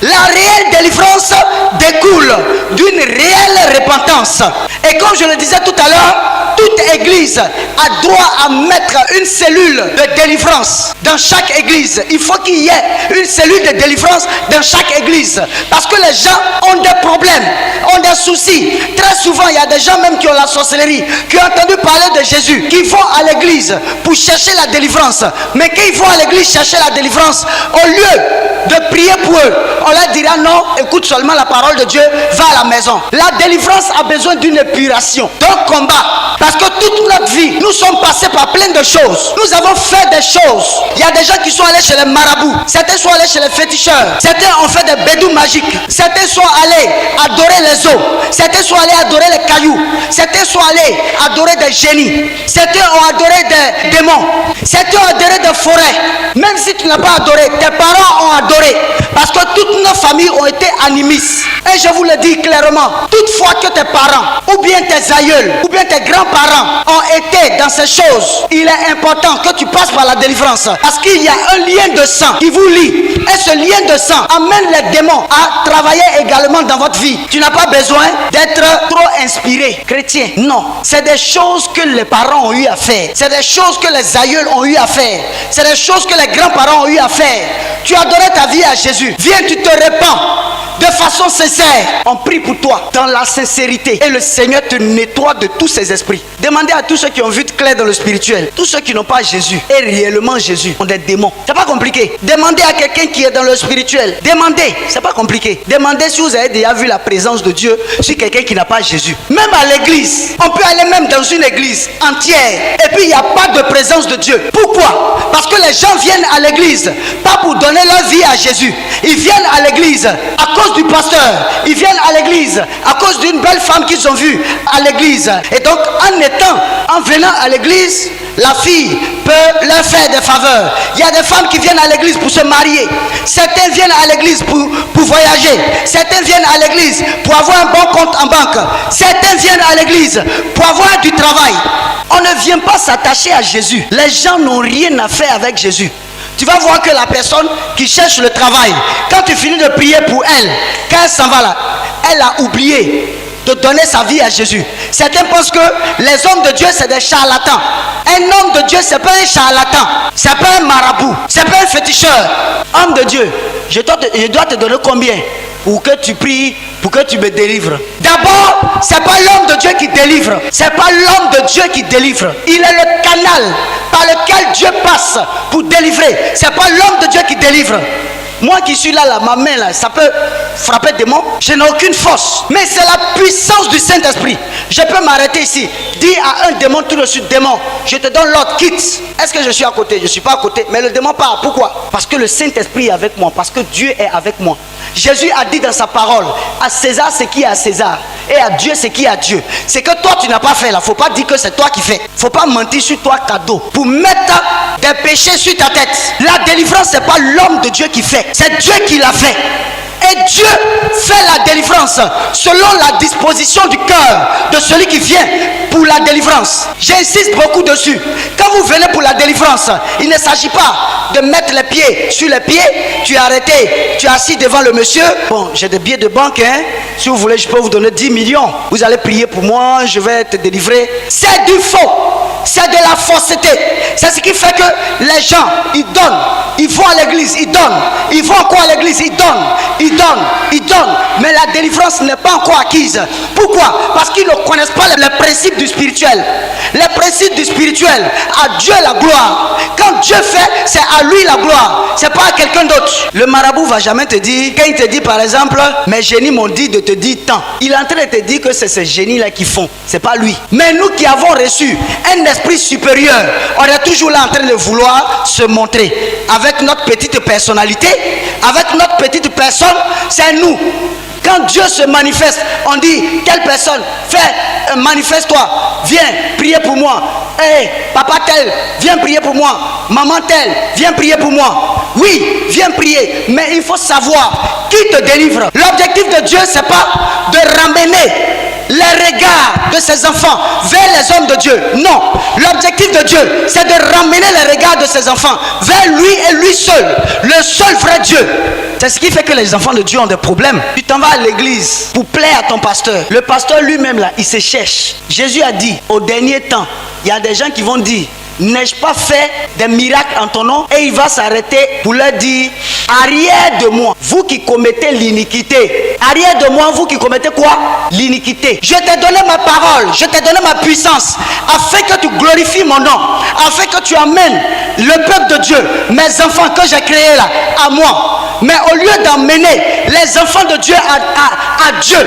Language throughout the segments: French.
La réelle délivrance découle d'une réelle repentance. Et comme je le disais tout à l'heure, toute église a droit à mettre une cellule de délivrance dans chaque église. Il faut qu'il y ait une cellule de délivrance dans chaque église. Parce que les gens ont des problèmes, ont des soucis. Très souvent, il y a des gens même qui ont la sorcellerie, qui ont entendu parler de Jésus, qui vont à l'église pour chercher la délivrance. Mais quand ils vont à l'église chercher la délivrance, au lieu de prier pour eux, on leur dira non, écoute seulement la parole de Dieu, va à la maison. La délivrance a besoin d'une épuration, d'un combat. Parce que toute notre vie, nous sommes passés par plein de choses. Nous avons fait des choses. Il y a des gens qui sont allés chez les marabouts. Certains sont allés chez les féticheurs. Certains ont fait des bédous magiques. Certains sont allés adorer les eaux. Certains sont allés adorer les cailloux. Certains sont allés adorer des génies. Certains ont adoré des démons. Certains ont adoré des forêts. Même si tu n'as pas adoré, tes parents ont adoré. Parce que toutes nos familles ont été animistes. Et je vous le dis clairement, toutefois que tes parents, ou bien tes aïeuls, ou bien tes grands-parents ont été dans ces choses, il est important que tu passes par la délivrance. Parce qu'il y a un lien de sang qui vous lie. Et ce lien de sang amène les démons à travailler également dans votre vie. Tu n'as pas besoin d'être trop inspiré, chrétien. Non. C'est des choses que les parents ont eu à faire. C'est des choses que les aïeuls ont eu à faire. C'est des choses que les grands-parents ont eu à faire. Tu as donné ta vie à Jésus. Viens, tu te répands de façon sincère. On prie pour toi dans la sincérité. Et le Seigneur te nettoie de tous ces esprits. Demandez à tous ceux qui ont vu clair dans le spirituel. Tous ceux qui n'ont pas Jésus et réellement Jésus ont des démons. C'est pas compliqué. Demandez à quelqu'un qui est dans le spirituel. Demandez. C'est pas compliqué. Demandez si vous avez déjà vu la présence de Dieu sur quelqu'un qui n'a pas Jésus. Même à l'église. On peut aller même dans une église entière. Et puis il n'y a pas de présence de Dieu. Pourquoi? Parce que les gens viennent à l'église pas pour donner leur vie à Jésus. Ils viennent à l'église à cause du pasteur. Ils viennent à l'église à cause d'une belle femme qu'ils ont vue à l'église. Et donc en venant à l'église, la fille peut leur faire des faveurs. Il y a des femmes qui viennent à l'église pour se marier. Certains viennent à l'église pour voyager. Certains viennent à l'église pour avoir un bon compte en banque. Certains viennent à l'église pour avoir du travail. On ne vient pas s'attacher à Jésus. Les gens n'ont rien à faire avec Jésus. Tu vas voir que la personne qui cherche le travail, quand tu finis de prier pour elle, quand elle s'en va là, elle a oublié de donner sa vie à Jésus. Certains pensent que les hommes de Dieu c'est des charlatans. Un homme de Dieu c'est pas un charlatan, c'est pas un marabout, c'est pas un féticheur. Homme de Dieu, je dois te donner combien pour que tu pries, pour que tu me délivres? D'abord, c'est pas l'homme de Dieu qui délivre, c'est pas l'homme de Dieu qui délivre. Il est le canal par lequel Dieu passe pour délivrer. C'est pas l'homme de Dieu qui délivre. Moi qui suis là, ma main là, ça peut frapper des démons. Je n'ai aucune force. Mais c'est la puissance du Saint-Esprit. Je peux m'arrêter ici. Dis à un démon tout de suite, démon, je te donne l'ordre, quitte. Est-ce que je suis à côté? Je ne suis pas à côté. Mais le démon part. Pourquoi? Parce que le Saint-Esprit est avec moi. Parce que Dieu est avec moi. Jésus a dit dans sa parole, à César ce qui est à César. Et à Dieu ce qui est à Dieu. C'est que toi tu n'as pas fait là. Il ne faut pas dire que c'est toi qui fais. Il ne faut pas mentir sur toi cadeau. Pour mettre des péchés sur ta tête. La délivrance, ce n'est pas l'homme de Dieu qui fait. C'est Dieu qui l'a fait. Et Dieu fait la délivrance selon la disposition du cœur de celui qui vient pour la délivrance. J'insiste beaucoup dessus. Quand vous venez pour la délivrance, il ne s'agit pas de mettre les pieds sur les pieds. Tu es arrêté, tu es assis devant le monsieur. Bon, j'ai des billets de banque, hein. Si vous voulez, je peux vous donner 10 millions. Vous allez prier pour moi, je vais te délivrer. C'est du faux. C'est de la fausseté. C'est ce qui fait que les gens, ils donnent. Ils vont à l'église, ils donnent. Ils vont encore à l'église, ils donnent. Ils donnent. Mais la délivrance n'est pas encore acquise. Pourquoi? Parce qu'ils ne connaissent pas les principes du spirituel. Les principes du spirituel, à Dieu la gloire. Quand Dieu fait, c'est à lui la gloire. C'est pas à quelqu'un d'autre. Le marabout va jamais te dire, quand il te dit par exemple, mes génies m'ont dit de te dire tant. Il est en train de te dire que c'est ces génies-là qui font. C'est pas lui. Mais nous qui avons reçu un esprit supérieur, on est toujours là en train de vouloir se montrer. Avec notre petite personnalité, avec notre petite personne, c'est nous. Quand Dieu se manifeste, on dit, telle personne, fais, manifeste-toi, viens prier pour moi. Hey, papa tel, viens prier pour moi. Maman tel, viens prier pour moi. Oui, viens prier, mais il faut savoir qui te délivre. L'objectif de Dieu, c'est pas de ramener les regards de ses enfants vers les hommes de Dieu. Non, l'objectif de Dieu, c'est de ramener les regards de ses enfants vers lui et lui seul, le seul vrai Dieu. C'est ce qui fait que les enfants de Dieu ont des problèmes. Tu t'en vas à l'église pour plaire à ton pasteur. Le pasteur lui-même là, il se cherche. Jésus a dit, au dernier temps, il y a des gens qui vont dire, n'ai-je pas fait des miracles en ton nom? Et il va s'arrêter pour leur dire, arrière de moi, vous qui commettez l'iniquité. Arrière de moi, vous qui commettez quoi? L'iniquité. Je t'ai donné ma parole, je t'ai donné ma puissance, afin que tu glorifies mon nom, afin que tu amènes le peuple de Dieu, mes enfants que j'ai créés là, à moi. Mais au lieu d'emmener les enfants de Dieu à Dieu,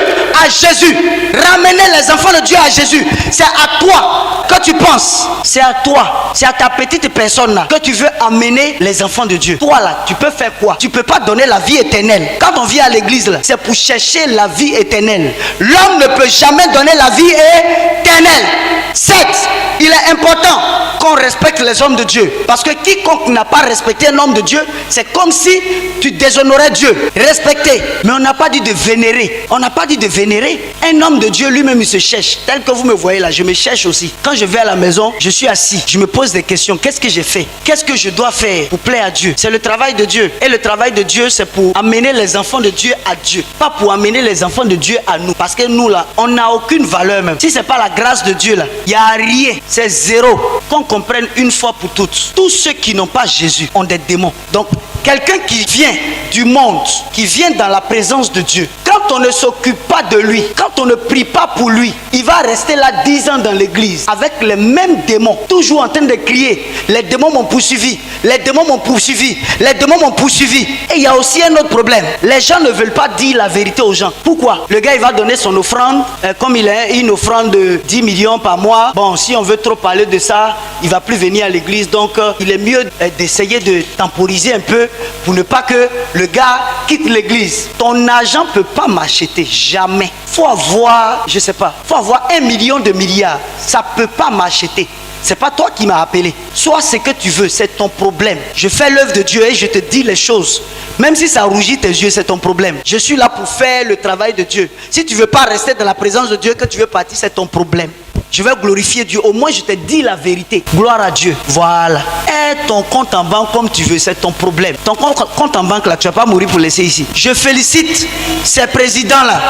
à Jésus, ramener les enfants de Dieu à Jésus, c'est à toi que tu penses. C'est à toi, c'est à ta petite personne là que tu veux amener les enfants de Dieu. Toi là, tu peux faire quoi? Tu ne peux pas donner la vie éternelle. Quand on vient à l'église là, c'est pour chercher la vie éternelle. L'homme ne peut jamais donner la vie éternelle. Certes, il est important qu'on respecte les hommes de Dieu. Parce que quiconque n'a pas respecté un homme de Dieu, c'est comme si tu déshonorais Dieu. Respecter. Mais on n'a pas dit de vénérer. On n'a pas dit de vénérer. Un homme de Dieu lui-même il se cherche. Tel que vous me voyez là, je me cherche aussi. Quand je vais à la maison, je suis assis. Je me pose des questions. Qu'est-ce que j'ai fait? Qu'est-ce que je dois faire pour plaire à Dieu? C'est le travail de Dieu. Et le travail de Dieu, c'est pour amener les enfants de Dieu à Dieu. Pas pour amener les enfants de Dieu à nous. Parce que nous là, on n'a aucune valeur même. Si ce n'est pas la grâce de Dieu là, il n'y a rien. C'est zéro. Qu'on comprenne une fois pour toutes. Tous ceux qui n'ont pas Jésus ont des démons. Donc, quelqu'un qui vient du monde, qui vient dans la présence de Dieu, quand on ne s'occupe pas de lui, quand on ne prie pas pour lui, il va rester là 10 ans dans l'église avec les mêmes démons, toujours en train de crier. Les démons m'ont poursuivi, les démons m'ont poursuivi, les démons m'ont poursuivi. Et il y a aussi un autre problème. Les gens ne veulent pas dire la vérité aux gens. Pourquoi? Le gars il va donner son offrande, comme il a une offrande de 10 millions par mois. Bon, si on veut trop parler de ça, il ne va plus venir à l'église. Donc il est mieux d'essayer de temporiser un peu pour ne pas que le gars quitte l'église. Ton argent ne peut pas m'acheter, jamais. Faut avoir, je sais pas, faut avoir 1 million de milliards. Ça ne peut pas m'acheter. C'est pas toi qui m'as appelé. Soit ce que tu veux, c'est ton problème. Je fais l'œuvre de Dieu et je te dis les choses. Même si ça rougit tes yeux, c'est ton problème. Je suis là pour faire le travail de Dieu. Si tu ne veux pas rester dans la présence de Dieu, que tu veux partir, c'est ton problème. Je vais glorifier Dieu. Au moins, je te dis la vérité. Gloire à Dieu. Voilà. Et ton compte en banque comme tu veux, c'est ton problème. Ton compte en banque là, tu ne vas pas mourir pour laisser ici. Je félicite ces présidents-là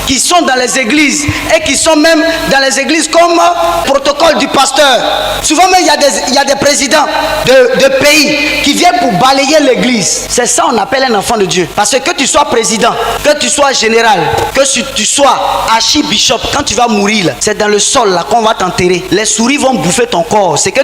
qui sont dans les églises et qui sont même dans les églises comme protocole du pasteur. Souvent même, il y a des présidents de pays qui viennent pour balayer l'église. C'est ça on appelle un enfant de Dieu. Parce que tu sois président, que tu sois général, que tu sois archibishop, quand tu vas mourir, là, c'est dans le sol là qu'on va t'enterrer. Les souris vont bouffer ton corps. Ce que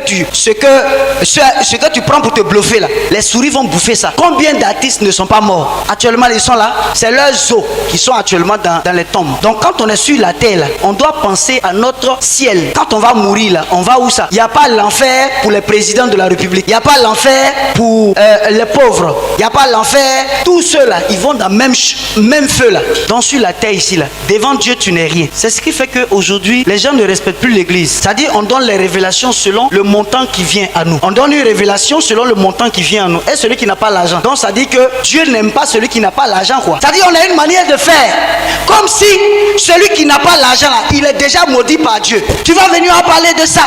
tu prends pour te bluffer là, les souris vont bouffer ça. Combien d'artistes ne sont pas morts? Actuellement, ils sont là. C'est leurs os qui sont actuellement dans les tombes. Donc quand on est sur la terre là, on doit penser à notre ciel. Quand on va mourir là, on va où ça? Il n'y a pas l'enfer pour les présidents de la République. Il n'y a pas l'enfer pour les pauvres. Il n'y a pas l'enfer. Tous ceux là, ils vont dans le même feu là. Donc sur la terre ici là, devant Dieu tu n'es rien. C'est ce qui fait qu'aujourd'hui, les gens ne respectent plus l'église. C'est-à-dire on donne les révélations selon le montant qui vient à nous. On donne une révélation selon le montant qui vient à nous. Et celui qui n'a pas l'argent. Donc ça dit que Dieu n'aime pas celui qui n'a pas l'argent quoi. C'est-à-dire on a une manière de faire. Comme si celui qui n'a pas l'argent là, il est déjà maudit par Dieu. Tu vas venir en parler de ça.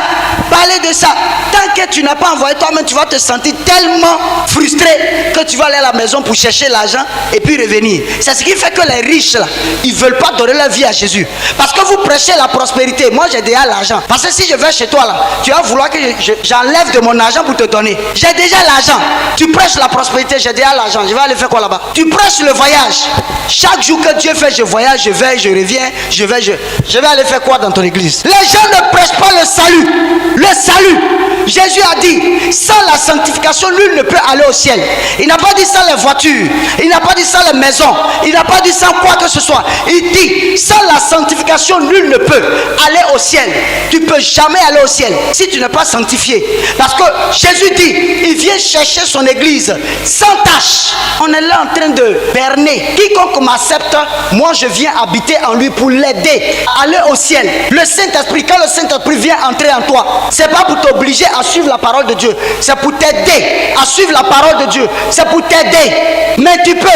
Parler de ça. Tant que tu n'as pas envoyé toi-même, tu vas te sentir tellement frustré que tu vas aller à la maison pour chercher l'argent et puis revenir. C'est ce qui fait que les riches là, ils ne veulent pas donner leur vie à Jésus. Parce que vous prêchez la prospérité. Moi j'ai déjà l'argent. Parce que si je vais chez toi là, tu vas vouloir que j'enlève de mon argent pour te donner. J'ai déjà l'argent. Tu prêches la prospérité, j'ai déjà l'argent. Je vais aller faire quoi là-bas? Tu prêches le voyage. Chaque jour que Dieu fait, je voyage, je vais, je reviens, je vais aller faire quoi dans ton église? Les gens ne prêchent pas le salut. Le salut. Jésus a dit, sans la sanctification, nul ne peut aller au ciel. Il n'a pas dit sans les voitures. Il n'a pas dit sans les maisons. Il n'a pas dit sans quoi que ce soit. Il dit, sans la sanctification, nul ne peut aller au ciel. Tu ne peux jamais aller au ciel si tu n'es pas sanctifié. Parce que Jésus dit, il vient chercher son église sans tâche. On est là en train de berner. Quiconque m'accepte, moi je viens habiter en lui pour l'aider à aller au ciel. Le Saint-Esprit, quand le Saint-Esprit vient entrer en toi, c'est pas pour t'obliger à suivre la parole de Dieu. C'est pour t'aider à suivre la parole de Dieu. C'est pour t'aider. Mais tu peux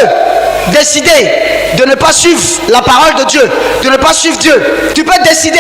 décider de ne pas suivre la parole de Dieu, de ne pas suivre Dieu. Tu peux décider,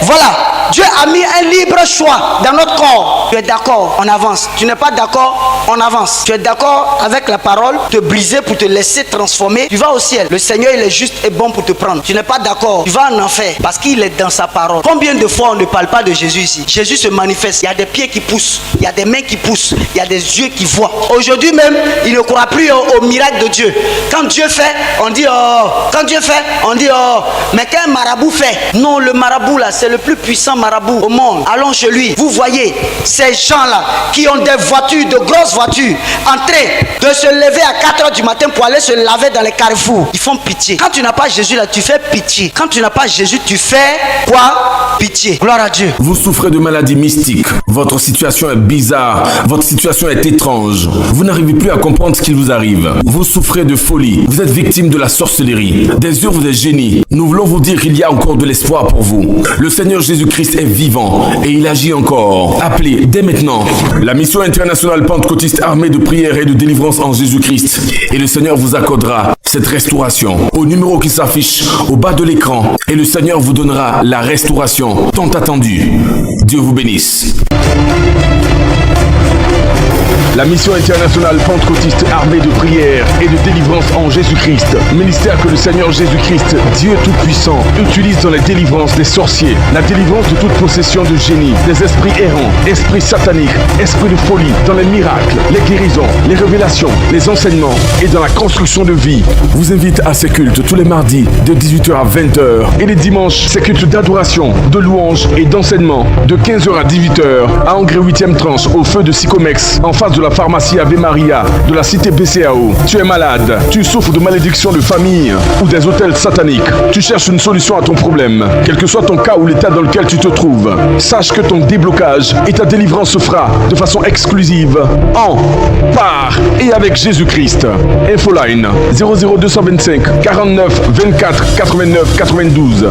voilà, Dieu a mis un libre choix dans notre corps. Tu es d'accord, on avance. Tu n'es pas d'accord, on avance. Tu es d'accord avec la parole, te briser pour te laisser transformer. Tu vas au ciel. Le Seigneur, il est juste et bon pour te prendre. Tu n'es pas d'accord, tu vas en enfer parce qu'il est dans sa parole. Combien de fois on ne parle pas de Jésus ici? Jésus se manifeste. Il y a des pieds qui poussent, il y a des mains qui poussent, il y a des yeux qui voient. Aujourd'hui même, il ne croit plus au miracle de Dieu. Quand Dieu fait, on dit oh. Quand Dieu fait, on dit oh. Mais quand un marabout fait, non, le marabout là, c'est le plus puissant marabout au monde. Allons chez lui. Vous voyez ces gens-là qui ont des voitures, de grosses voitures, en train de se lever à 4h du matin pour aller se laver dans les carrefours. Ils font pitié. Quand tu n'as pas Jésus là, tu fais pitié. Quand tu n'as pas Jésus, tu fais quoi? Pitié. Gloire à Dieu. Vous souffrez de maladies mystiques. Votre situation est bizarre. Votre situation est étrange. Vous n'arrivez plus à comprendre ce qu'il vous arrive. Vous souffrez de folie. Vous êtes victime de la sorcellerie. Des œuvres des génies. Nous voulons vous dire qu'il y a encore de l'espoir pour vous. Le Seigneur Jésus-Christ est vivant et il agit encore. Appelez dès maintenant la mission internationale pentecôtiste armée de prière et de délivrance en Jésus-Christ. Et le Seigneur vous accordera cette restauration au numéro qui s'affiche au bas de l'écran. Et le Seigneur vous donnera la restauration tant attendue. Dieu vous bénisse. La mission internationale pentecôtiste armée de prière et de délivrance en Jésus-Christ. Ministère que le Seigneur Jésus-Christ, Dieu Tout-Puissant, utilise dans la délivrance des sorciers, la délivrance de toute possession de génie, des esprits errants, esprits sataniques, esprits de folie, dans les miracles, les guérisons, les révélations, les enseignements et dans la construction de vie. Vous invite à ces cultes tous les mardis de 18h à 20h et les dimanches, ces cultes d'adoration, de louange et d'enseignement de 15h à 18h à Angré 8e tranche au feu de Sycomex en face de la pharmacie Ave Maria de la cité BCAO. Tu es malade, tu souffres de malédictions de famille ou des hôtels sataniques. Tu cherches une solution à ton problème, quel que soit ton cas ou l'état dans lequel tu te trouves. Sache que ton déblocage et ta délivrance se fera de façon exclusive en, par et avec Jésus-Christ. Infoline 00225 49 24 89 92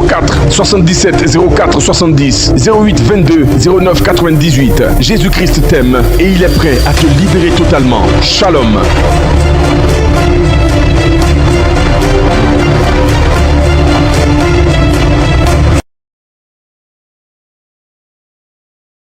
04 77 04 70 08 22 09 98. Jésus-Christ t'aime et il est prêt à te libérer totalement. Shalom.